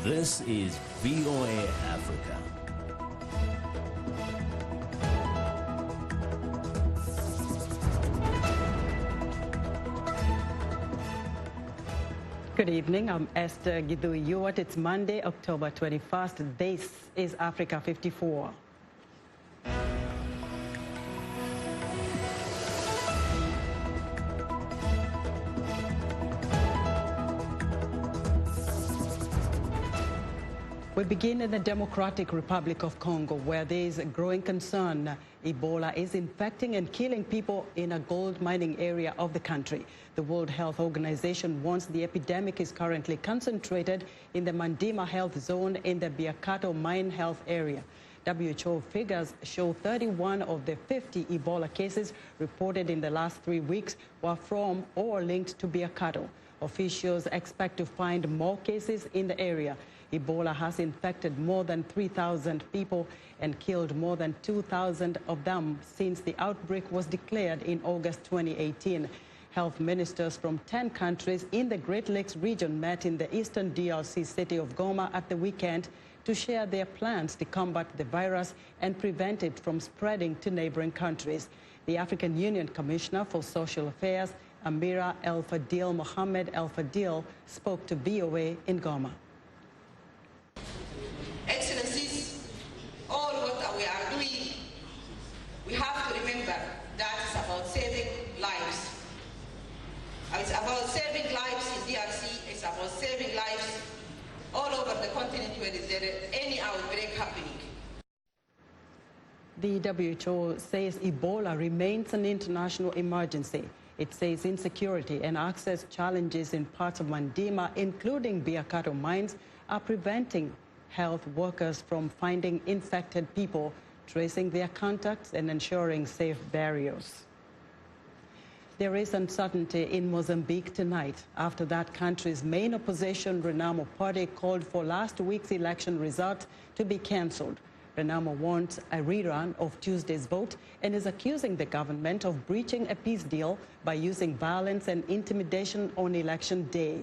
This is VOA Africa. Good evening, I'm Esther Gidhui-Ewart. It's Monday, October 21st. This is Africa 54. We begin in the Democratic Republic of Congo, where there is a growing concern Ebola is infecting and killing people in a gold mining area of the country. The World Health Organization warns the epidemic is currently concentrated in the Mandima health zone in the Biakato mine health area. WHO figures show 31 of the 50 Ebola cases reported in the last 3 weeks were from or linked to Biakato. Officials expect to find more cases in the area. Ebola has infected more than 3,000 people and killed more than 2,000 of them since the outbreak was declared in August 2018. Health ministers from 10 countries in the Great Lakes region met in the eastern DRC city of Goma at the weekend to share their plans to combat the virus and prevent it from spreading to neighboring countries. The African Union Commissioner for Social Affairs, Amira El-Fadil Mohamed El-Fadil, spoke to VOA in Goma. Excellencies, all what we are doing, we have to remember that it's about saving lives. It's about saving lives in DRC, it's about saving lives all over the continent where there is any outbreak happening. The WHO says Ebola remains an international emergency. It says insecurity and access challenges in parts of Mandima, including Biakato mines, are preventing health workers from finding infected people, tracing their contacts, and ensuring safe burials. There is uncertainty in Mozambique tonight after that country's main opposition, Renamo party, called for last week's election result to be cancelled. Renamo wants a rerun of Tuesday's vote and is accusing the government of breaching a peace deal by using violence and intimidation on election day.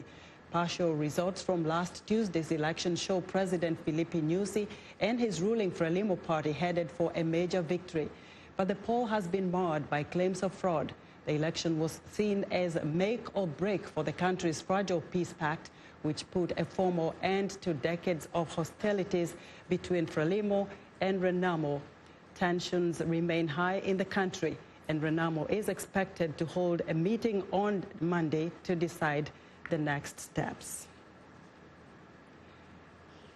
Partial results from last Tuesday's election show President Filipe Nyusi and his ruling Frelimo party headed for a major victory. But the poll has been marred by claims of fraud. The election was seen as make or break for the country's fragile peace pact, which put a formal end to decades of hostilities between Frelimo and Renamo. Tensions remain high in the country, and Renamo is expected to hold a meeting on Monday to decide the next steps.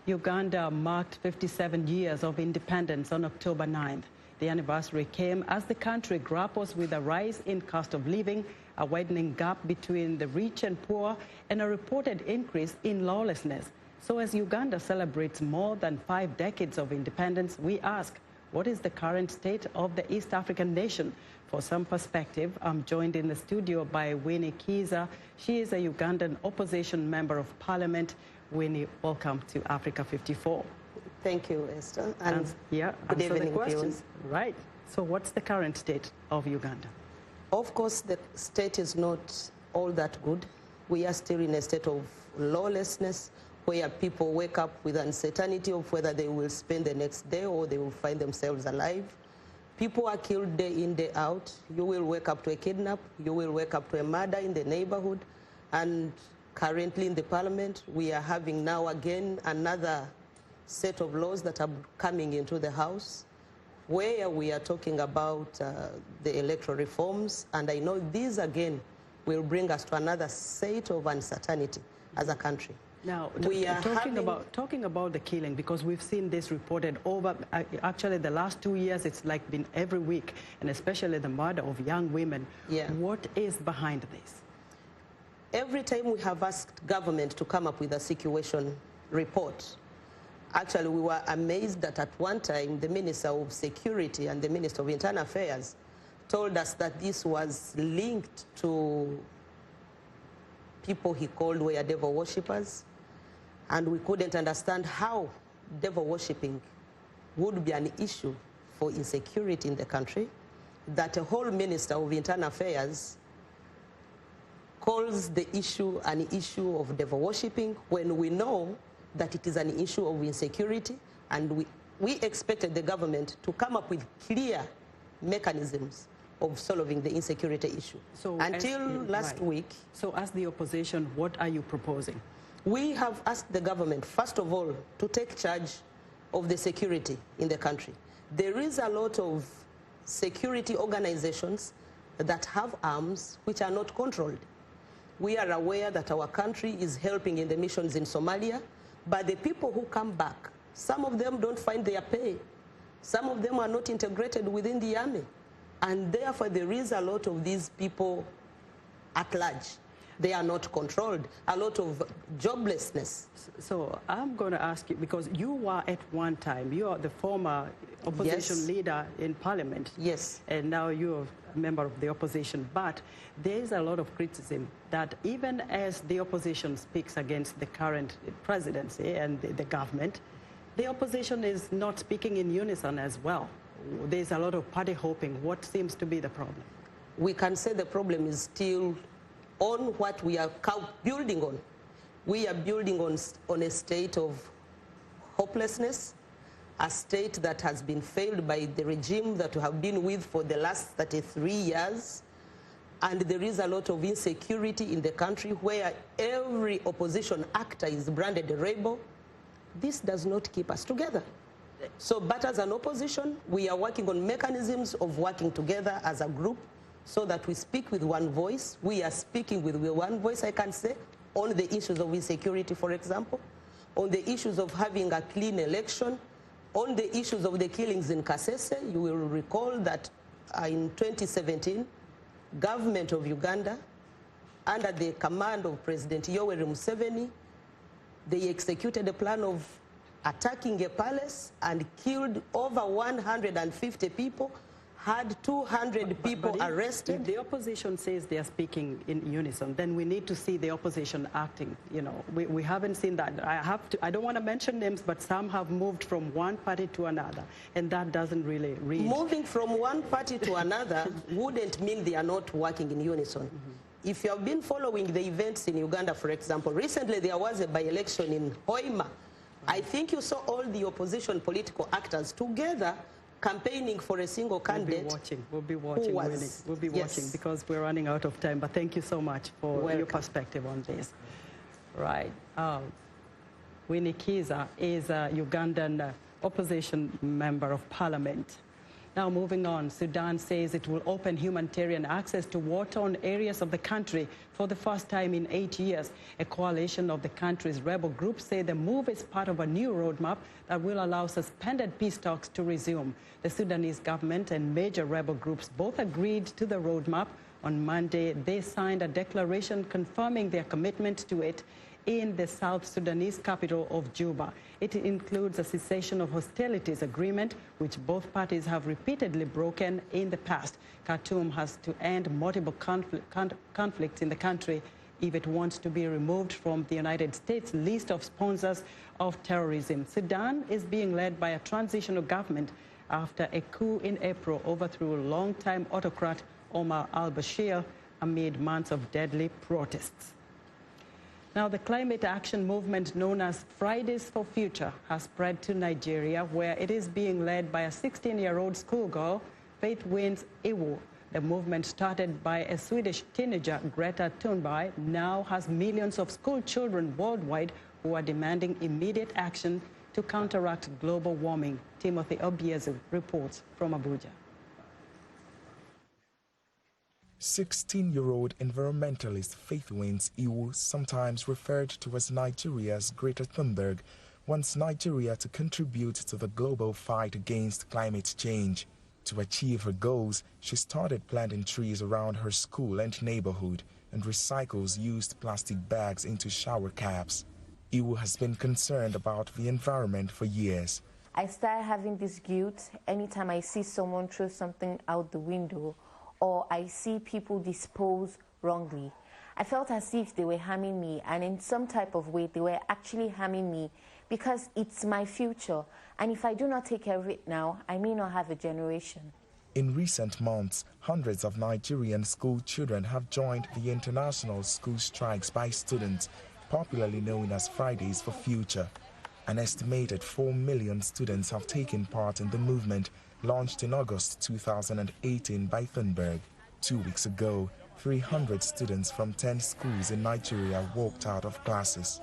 Uganda marked 57 years of independence on October 9th. The anniversary came as the country grapples with a rise in cost of living, a widening gap between the rich and poor, and a reported increase in lawlessness. So as Uganda celebrates more than 5 decades of independence, we ask, what is the current state of the East African nation? For some perspective, I'm joined in the studio by Winnie Kiza. She is a Ugandan opposition member of parliament. Winnie, welcome to Africa 54. Thank you, Esther. And good evening, questions. Right. So what's the current state of Uganda? Of course, the state is not all that good. We are still in a state of lawlessness, where people wake up with uncertainty of whether they will spend the next day or they will find themselves alive. People are killed day in, day out. You will wake up to a kidnap. You will wake up to a murder in the neighborhood. And currently in the parliament, we are having now again another set of laws that are coming into the House, where we are talking about the electoral reforms. And I know these again will bring us to another set of uncertainty as a country. Now, talking about the killing, because we've seen this reported over, actually the last 2 years, it's like been every week, and especially the murder of young women. Yeah. What is behind this? Every time we have asked government to come up with a situation report, actually we were amazed that at one time the Minister of Security and the Minister of Internal Affairs told us that this was linked to people he called were devil worshippers. And we couldn't understand how devil worshipping would be an issue for insecurity in the country, that a whole Minister of Internal Affairs calls the issue an issue of devil worshipping when we know that it is an issue of insecurity, and we expected the government to come up with clear mechanisms of solving the insecurity issue. So until last week. So as the opposition, what are you proposing? We have asked the government, first of all, to take charge of the security in the country. There is a lot of security organizations that have arms which are not controlled. We are aware that our country is helping in the missions in Somalia, but the people who come back, some of them don't find their pay. Some of them are not integrated within the army. And therefore, there is a lot of these people at large. They are not controlled, a lot of joblessness. So I'm going to ask you, because you were at one time, you are the former opposition leader in parliament. Yes. And now you're a member of the opposition. But there is a lot of criticism that even as the opposition speaks against the current presidency and the government, the opposition is not speaking in unison as well. There's a lot of party hopping. What seems to be the problem? We can say the problem is still on what we are building on. We are building on a state of hopelessness, a state that has been failed by the regime that we have been with for the last 33 years. And there is a lot of insecurity in the country where every opposition actor is branded a rebel. This does not keep us together. So, but as an opposition, we are working on mechanisms of working together as a group so that we speak with one voice. We are speaking with one voice, I can say, on the issues of insecurity, for example, on the issues of having a clean election, on the issues of the killings in Kasese. You will recall that in 2017, government of Uganda, under the command of President Yoweri Museveni, they executed a plan of attacking a palace and killed over 150 people, had 200 people arrested. If the opposition says they are speaking in unison, then we need to see the opposition acting. You know, we haven't seen that. I don't want to mention names, but some have moved from one party to another, and that doesn't really read. Moving from one party to another wouldn't mean they are not working in unison. Mm-hmm. If you have been following the events in Uganda, for example, recently there was a by-election in Hoima. I think you saw all the opposition political actors together campaigning for a single candidate. We'll be watching, Winnie. We'll be watching because we're running out of time. But thank you so much for your perspective on this. Right. Winnie Kiza is a Ugandan opposition member of parliament. Now, moving on, Sudan says it will open humanitarian access to war-torn areas of the country for the first time in 8 years. A coalition of the country's rebel groups say the move is part of a new roadmap that will allow suspended peace talks to resume. The Sudanese government and major rebel groups both agreed to the roadmap. On Monday, they signed a declaration confirming their commitment to it in the South Sudanese capital of Juba. It includes a cessation of hostilities agreement, which both parties have repeatedly broken in the past. Khartoum has to end multiple conflicts in the country if it wants to be removed from the United States list of sponsors of terrorism. Sudan is being led by a transitional government after a coup in April overthrew longtime autocrat Omar al-Bashir amid months of deadly protests. Now, the climate action movement known as Fridays for Future has spread to Nigeria, where it is being led by a 16-year-old schoolgirl, Faith Wins Iwu. The movement, started by a Swedish teenager, Greta Thunberg, now has millions of school children worldwide who are demanding immediate action to counteract global warming. Timothy Obiezu reports from Abuja. 16-year-old environmentalist Faith Wins Iwu, sometimes referred to as Nigeria's Greta Thunberg, wants Nigeria to contribute to the global fight against climate change. To achieve her goals, she started planting trees around her school and neighborhood and recycles used plastic bags into shower caps. Iwu has been concerned about the environment for years. I started having this guilt anytime I see someone throw something out the window or I see people dispose wrongly. I felt as if they were harming me, and in some type of way they were actually harming me because it's my future, and if I do not take care of it now, I may not have a generation. In recent months, hundreds of Nigerian school children have joined the international school strikes by students, popularly known as Fridays for Future. An estimated 4 million students have taken part in the movement, launched in August 2018 by Thunberg. 2 weeks ago, 300 students from 10 schools in Nigeria walked out of classes.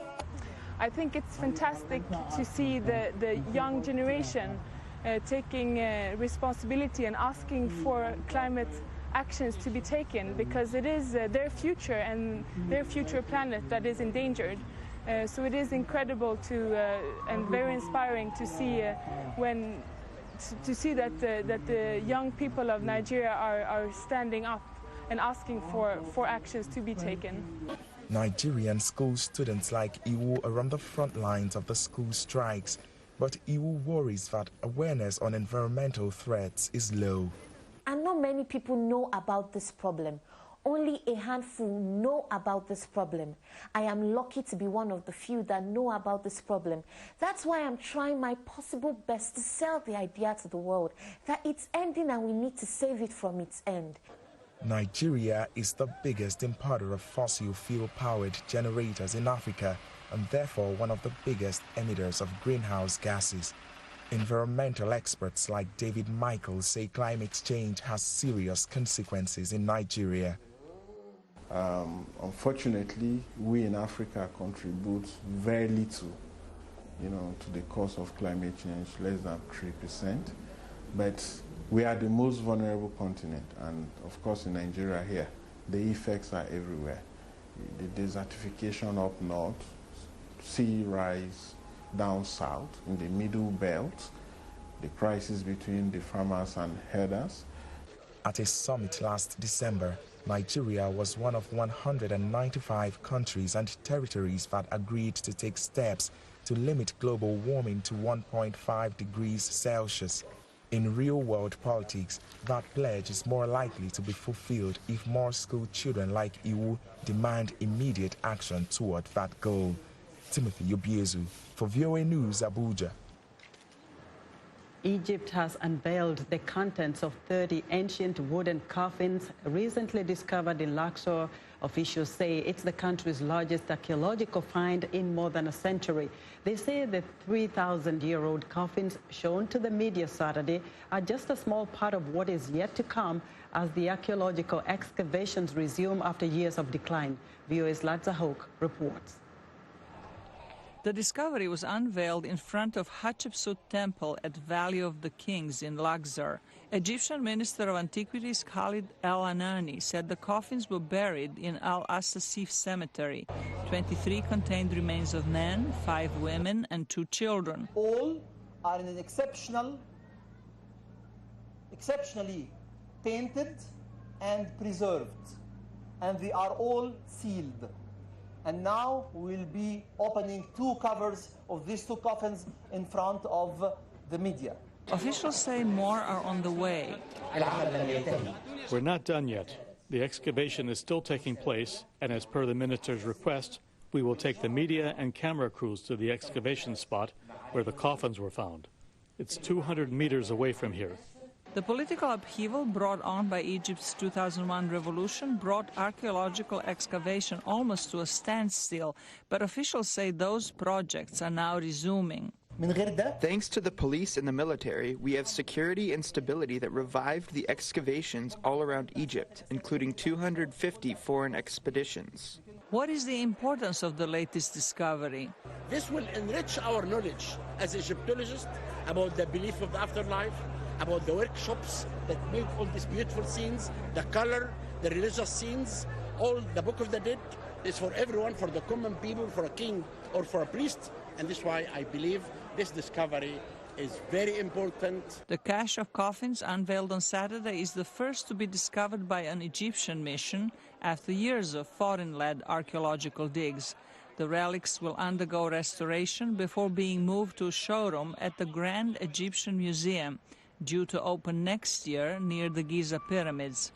I think it's fantastic to see the young generation taking responsibility and asking for climate actions to be taken, because it is their future and their future planet that is endangered. So it is incredible and very inspiring to see that the young people of Nigeria are standing up and asking for actions to be taken. Nigerian school students like Iwu are on the front lines of the school strikes, but Iwu worries that awareness on environmental threats is low. And not many people know about this problem. Only a handful know about this problem. I am lucky to be one of the few that know about this problem. That's why I'm trying my possible best to sell the idea to the world that it's ending and we need to save it from its end. Nigeria is the biggest importer of fossil fuel-powered generators in Africa and therefore one of the biggest emitters of greenhouse gases. Environmental experts like David Michael say climate change has serious consequences in Nigeria. Unfortunately, we in Africa contribute very little, to the cause of climate change, less than 3%. But we are the most vulnerable continent, and of course in Nigeria here, the effects are everywhere. The desertification up north, sea rise down south, in the middle belt, the crisis between the farmers and herders. At a summit last December, Nigeria was one of 195 countries and territories that agreed to take steps to limit global warming to 1.5 degrees Celsius. In real-world politics, that pledge is more likely to be fulfilled if more school children like Iwu demand immediate action toward that goal. Timothy Obiezu for VOA News, Abuja. Egypt has unveiled the contents of 30 ancient wooden coffins recently discovered in Luxor. Officials say it's the country's largest archaeological find in more than a century. They say the 3,000-year-old coffins shown to the media Saturday are just a small part of what is yet to come as the archaeological excavations resume after years of decline. VOA's Ladza Hoke reports. The discovery was unveiled in front of Hatshepsut Temple at Valley of the Kings in Luxor. Egyptian Minister of Antiquities Khalid El-Anani said the coffins were buried in Al-Assasif Cemetery. 23 contained remains of men, 5 women and 2 children. All are in an exceptionally painted and preserved, and they are all sealed. And now we'll be opening 2 covers of these 2 coffins in front of the media. Officials say more are on the way. We're not done yet. The excavation is still taking place, and as per the minister's request, we will take the media and camera crews to the excavation spot where the coffins were found. It's 200 meters away from here. The political upheaval brought on by Egypt's 2001 revolution brought archaeological excavation almost to a standstill, but officials say those projects are now resuming. Thanks to the police and the military, we have security and stability that revived the excavations all around Egypt, including 250 foreign expeditions. What is the importance of the latest discovery? This will enrich our knowledge as Egyptologists about the belief of the afterlife, about the workshops that made all these beautiful scenes, the color, the religious scenes, all the Book of the Dead is for everyone, for the common people, for a king or for a priest, and this is why I believe this discovery is very important. The cache of coffins unveiled on Saturday is the first to be discovered by an Egyptian mission after years of foreign-led archaeological digs. The relics will undergo restoration before being moved to a showroom at the Grand Egyptian Museum, due to open next year near the Giza pyramids.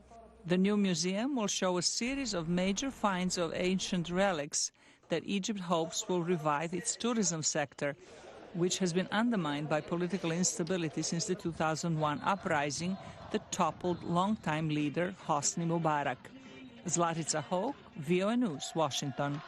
The new museum will show a series of major finds of ancient relics that Egypt hopes will revive its tourism sector, which has been undermined by political instability since the 2001 uprising that toppled longtime leader Hosni Mubarak. Zlatica Hoke, VOA News, Washington.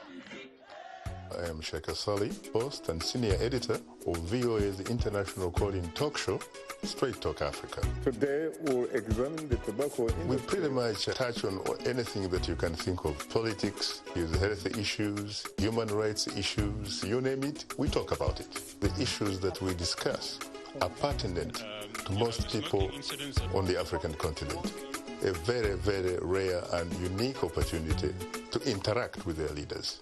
I am Sheikh Asali, host and senior editor of VOA's international call-in talk show, Straight Talk Africa. Today we'll examine the tobacco industry. We pretty much touch on anything that you can think of. Politics, health issues, human rights issues, you name it, we talk about it. The issues that we discuss are pertinent to most people on the African continent. A very, very rare and unique opportunity to interact with their leaders.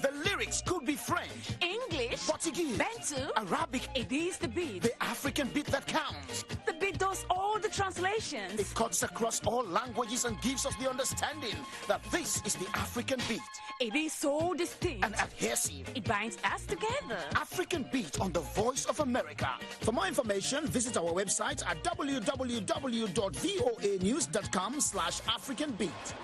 The lyrics could be French, English, Portuguese, Bantu, Arabic. It is the beat. The African beat that counts. The beat does all the translations. It cuts across all languages and gives us the understanding that this is the African beat. It is so distinct and adhesive. It binds us together. African beat on the Voice of America. For more information, visit our website at www.voanews.com/AfricanBeat.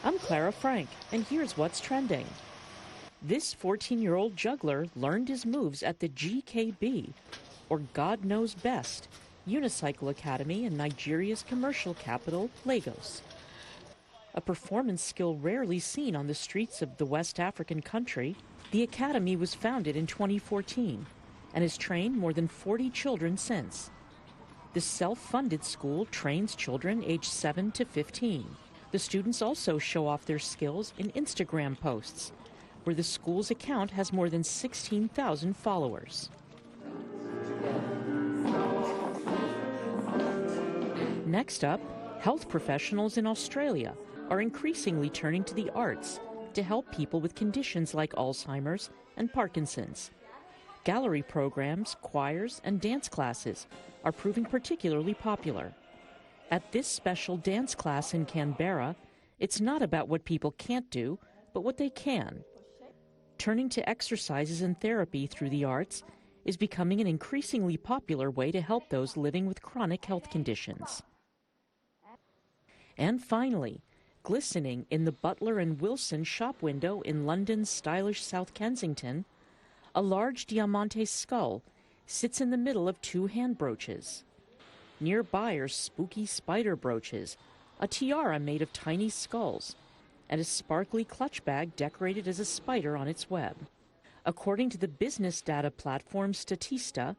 I'm Clara Frank, and here's what's trending. This 14-year-old juggler learned his moves at the GKB, or God Knows Best, unicycle academy in Nigeria's commercial capital, Lagos. A performance skill rarely seen on the streets of the West African country, the academy was founded in 2014 and has trained more than 40 children since. The self-funded school trains children aged 7 to 15. The students also show off their skills in Instagram posts, where the school's account has more than 16,000 followers. Next up, health professionals in Australia are increasingly turning to the arts to help people with conditions like Alzheimer's and Parkinson's. Gallery programs, choirs, and dance classes are proving particularly popular. At this special dance class in Canberra, it's not about what people can't do, but what they can. Turning to exercises and therapy through the arts is becoming an increasingly popular way to help those living with chronic health conditions. And finally, glistening in the Butler and Wilson shop window in London's stylish South Kensington, a large diamante skull sits in the middle of two hand brooches. Nearby are spooky spider brooches, a tiara made of tiny skulls, and a sparkly clutch bag decorated as a spider on its web. According to the business data platform Statista,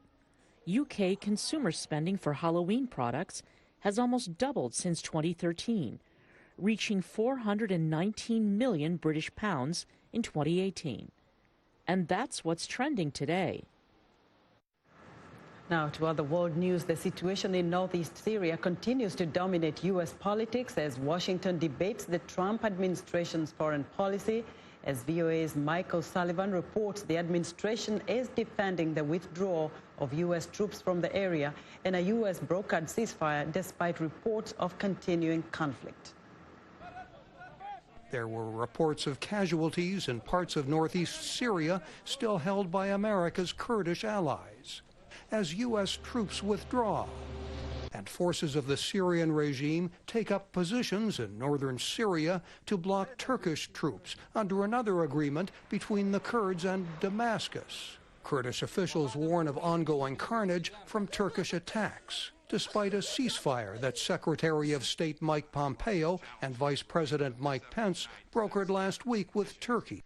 UK consumer spending for Halloween products has almost doubled since 2013, reaching £419 million British pounds in 2018. And that's what's trending today. Now to other world news, the situation in northeast Syria continues to dominate U.S. politics as Washington debates the Trump administration's foreign policy. As VOA's Michael Sullivan reports, the administration is defending the withdrawal of U.S. troops from the area and a U.S. brokered ceasefire despite reports of continuing conflict. There were reports of casualties in parts of northeast Syria still held by America's Kurdish allies. As U.S. troops withdraw and forces of the Syrian regime take up positions in northern Syria to block Turkish troops under another agreement between the Kurds and Damascus. Kurdish officials warn of ongoing carnage from Turkish attacks, despite a ceasefire that Secretary of State Mike Pompeo and Vice President Mike Pence brokered last week with Turkey.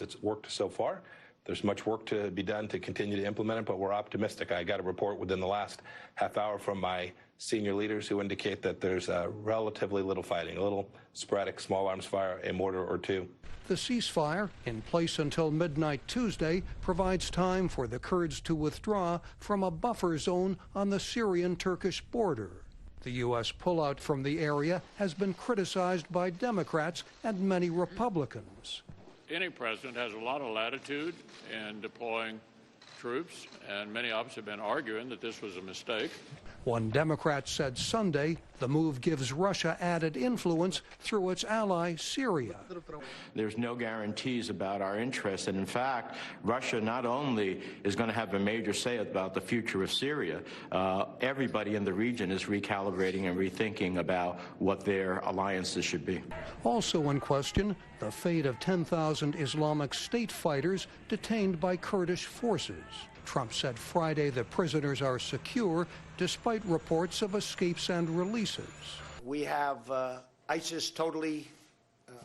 It's worked so far. There's much work to be done to continue to implement it, but we're optimistic. I got a report within the last half hour from my senior leaders who indicate that there's relatively little fighting, a little sporadic small arms fire, a mortar or two. The ceasefire, in place until midnight Tuesday, provides time for the Kurds to withdraw from a buffer zone on the Syrian-Turkish border. The U.S. pullout from the area has been criticized by Democrats and many Republicans. Any president has a lot of latitude in deploying troops, and many of us have been arguing that this was a mistake. One Democrat said Sunday The move gives Russia added influence through its ally, Syria. There's no guarantees about our interests, and in fact, Russia not only is going to have a major say about the future of Syria, everybody in the region is recalibrating and rethinking about what their alliances should be. Also in question, the fate of 10,000 Islamic State fighters detained by Kurdish forces. Trump said Friday the prisoners are secure, despite reports of escapes and releases. We have ISIS totally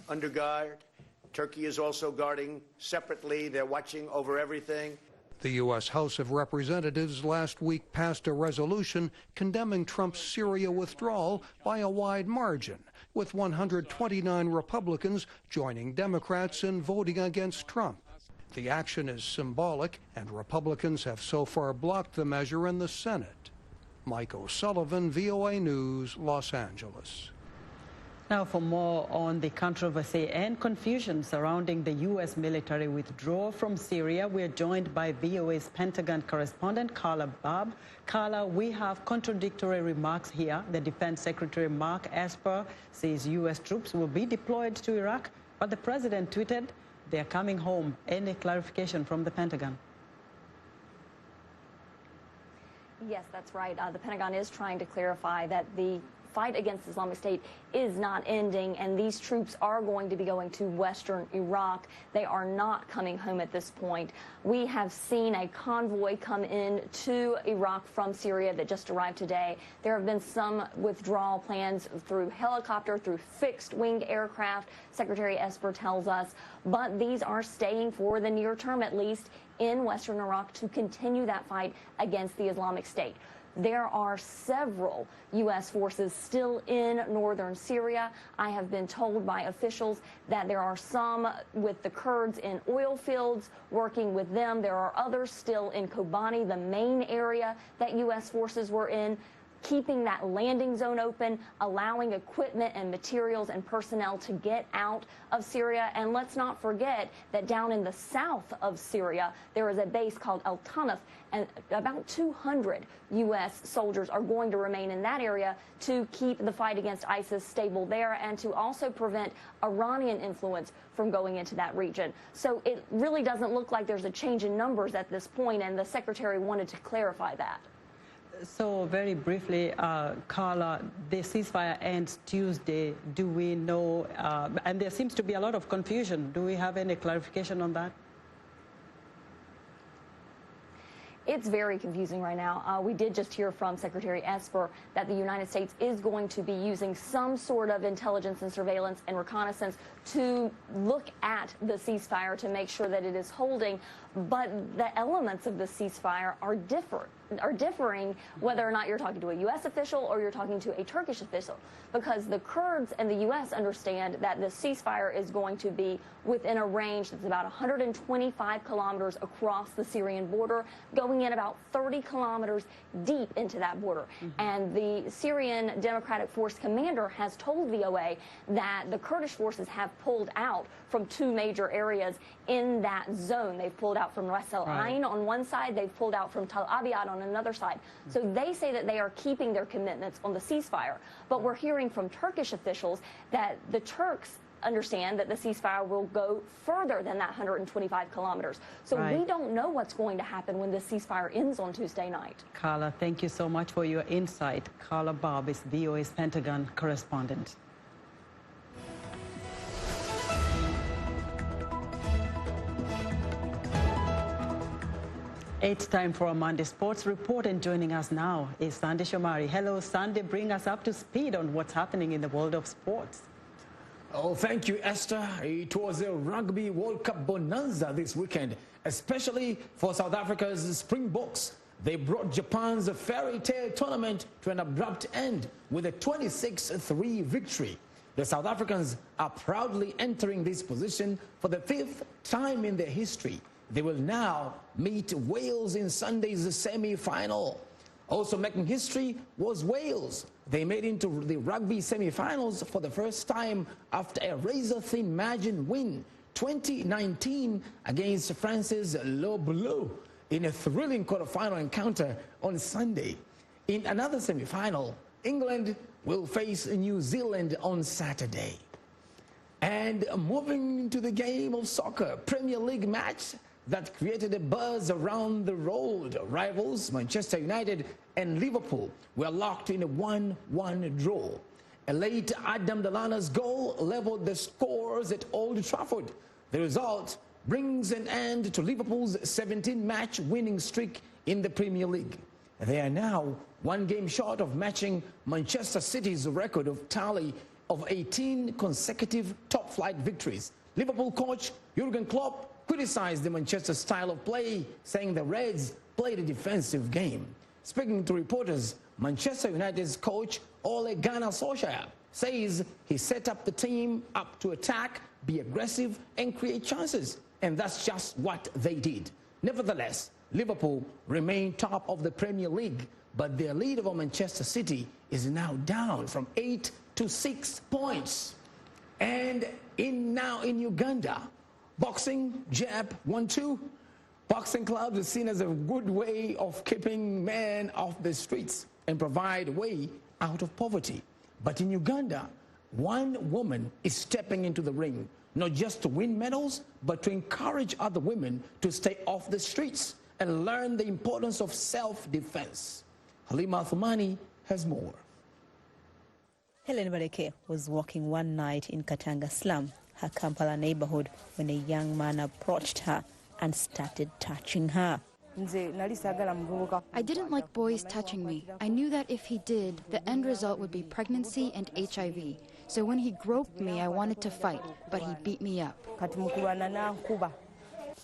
under guard. Turkey is also guarding separately. They're watching over everything. The U.S. House of Representatives last week passed a resolution condemning Trump's Syria withdrawal by a wide margin, with 129 Republicans joining Democrats in voting against Trump. The action is symbolic, and Republicans have so far blocked the measure in the Senate. Mike O'Sullivan, VOA News, Los Angeles. Now for more on the controversy and confusion surrounding the U.S. military withdrawal from Syria, we are joined by VOA's Pentagon correspondent, Carla Babb. Carla, we have contradictory remarks here. The Defense Secretary Mark Esper says U.S. troops will be deployed to Iraq, but the president tweeted they're coming home. Any clarification from the Pentagon? Yes, that's right. The Pentagon is trying to clarify that the fight against Islamic State is not ending, and these troops are going to be going to western Iraq. They are not coming home at this point. We have seen a convoy come in to Iraq from Syria that just arrived today. There have been some withdrawal plans through helicopter, through fixed-wing aircraft, Secretary Esper tells us, but these are staying for the near term, at least, in western Iraq to continue that fight against the Islamic State. There are several U.S. forces still in northern Syria. I have been told by officials that there are some with the Kurds in oil fields working with them. There are others still in Kobani, the main area that U.S. forces were in, keeping that landing zone open, allowing equipment and materials and personnel to get out of Syria. And let's not forget that down in the south of Syria, there is a base called El Tanaf, and about 200 U.S. soldiers are going to remain in that area to keep the fight against ISIS stable there and to also prevent Iranian influence from going into that region. So it really doesn't look like there's a change in numbers at this point, and the Secretary wanted to clarify that. So very briefly, Carla, the ceasefire ends Tuesday. Do we know, and there seems to be a lot of confusion, do we have any clarification on that? It's very confusing right now. We did just hear from Secretary Esper that the United States is going to be using some sort of intelligence and surveillance and reconnaissance to look at the ceasefire to make sure that it is holding. But the elements of the ceasefire are differing whether or not you're talking to a U.S. official or you're talking to a Turkish official, because the Kurds and the U.S. understand that the ceasefire is going to be within a range that's about 125 kilometers across the Syrian border, going in about 30 kilometers deep into that border. And the Syrian Democratic Force commander has told VOA that the Kurdish forces have pulled out from two major areas in that zone. They've pulled out from Ras Al Ain on one side, they've pulled out from Tal Abyad on another side. So they say that they are keeping their commitments on the ceasefire. But we're hearing from Turkish officials that the Turks understand that the ceasefire will go further than that 125 kilometers. So we don't know what's going to happen when this ceasefire ends on Tuesday night. Carla, thank you so much for your insight. Carla Babb is VOA's Pentagon correspondent. It's time for a Monday Sports Report, and joining us now is Sandy Shomari. Hello, Sandy. Bring us up to speed on what's happening in the world of sports. Oh, thank you, Esther. It was a Rugby World Cup bonanza this weekend, especially for South Africa's Springboks. They brought Japan's fairytale tournament to an abrupt end with a 26-3 victory. The South Africans are proudly entering this position for the 5th time in their history. They will now meet Wales in Sunday's semi-final. Also making history was Wales. They made into the rugby semi-finals for the first time after a razor-thin margin win 2019 against France's Le Bleu in a thrilling quarter-final encounter on Sunday. In another semi-final, England will face New Zealand on Saturday. And moving to the game of soccer, Premier League match that created a buzz around the world. Rivals Manchester United and Liverpool were locked in a 1-1 draw. A late Adam Lallana's goal leveled the scores at Old Trafford. The result brings an end to Liverpool's 17-match winning streak in the Premier League. They are now one game short of matching Manchester City's record of tally of 18 consecutive top-flight victories. Liverpool coach Jurgen Klopp criticized the Manchester style of play, saying the Reds played a defensive game. Speaking to reporters, Manchester United's coach Ole Gunnar Solskjaer says he set up the team up to attack, be aggressive and create chances. And that's just what they did. Nevertheless, Liverpool remain top of the Premier League, but their lead over Manchester City is now down from 8 to 6 points. And now in Uganda, boxing, jab, 1-2. Boxing clubs are seen as a good way of keeping men off the streets and provide a way out of poverty. But in Uganda, one woman is stepping into the ring, not just to win medals, but to encourage other women to stay off the streets and learn the importance of self-defense. Halima Thumani has more. Helen Bareke was walking one night in Katanga slum, her Kampala neighborhood, when a young man approached her and started touching her. I didn't like boys touching me. I knew that if he did, the end result would be pregnancy and HIV. So when he groped me, I wanted to fight, but he beat me up.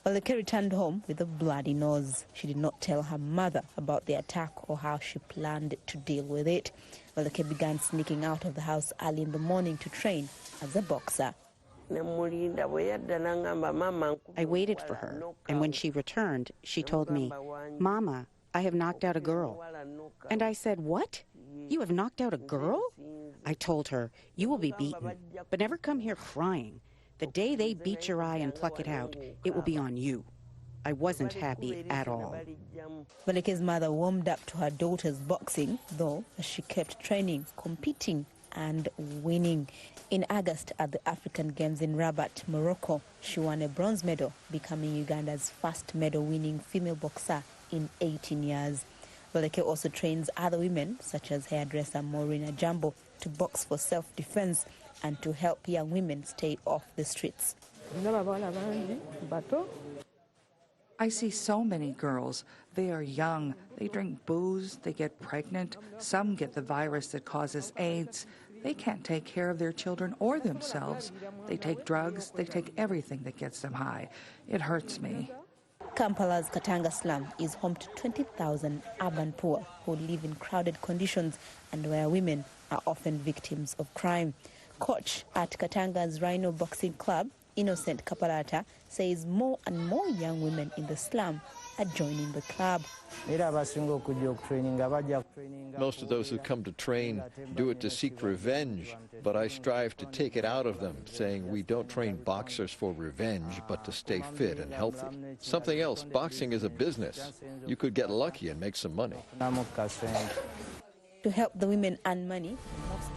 Baleke returned home with a bloody nose. She did not tell her mother about the attack or how she planned to deal with it. Baleke began sneaking out of the house early in the morning to train as a boxer. I waited for her, and when she returned, she told me, "Mama, I have knocked out a girl." And I said, "What? You have knocked out a girl?" I told her, "You will be beaten, but never come here crying. The day they beat your eye and pluck it out, it will be on you." I wasn't happy at all. Baleke's mother warmed up to her daughter's boxing, though, as she kept training, competing and winning. In August at the African Games in Rabat, Morocco, she won a bronze medal, becoming Uganda's first medal-winning female boxer in 18 years. Baleke also trains other women, such as hairdresser Maureen Ajambo, to box for self-defense and to help young women stay off the streets. I see so many girls. They are young. They drink booze. They get pregnant. Some get the virus that causes AIDS. They can't take care of their children or themselves. They take drugs. They take everything that gets them high. It hurts me. Kampala's Katanga slum is home to 20,000 urban poor who live in crowded conditions and where women are often victims of crime. Coach at Katanga's Rhino Boxing Club, Innocent Kapalata, says more and more young women in the slum are joining the club. Most of those who come to train do it to seek revenge, but I strive to take it out of them, saying we don't train boxers for revenge, but to stay fit and healthy. Something else, boxing is a business. You could get lucky and make some money. To help the women earn money, most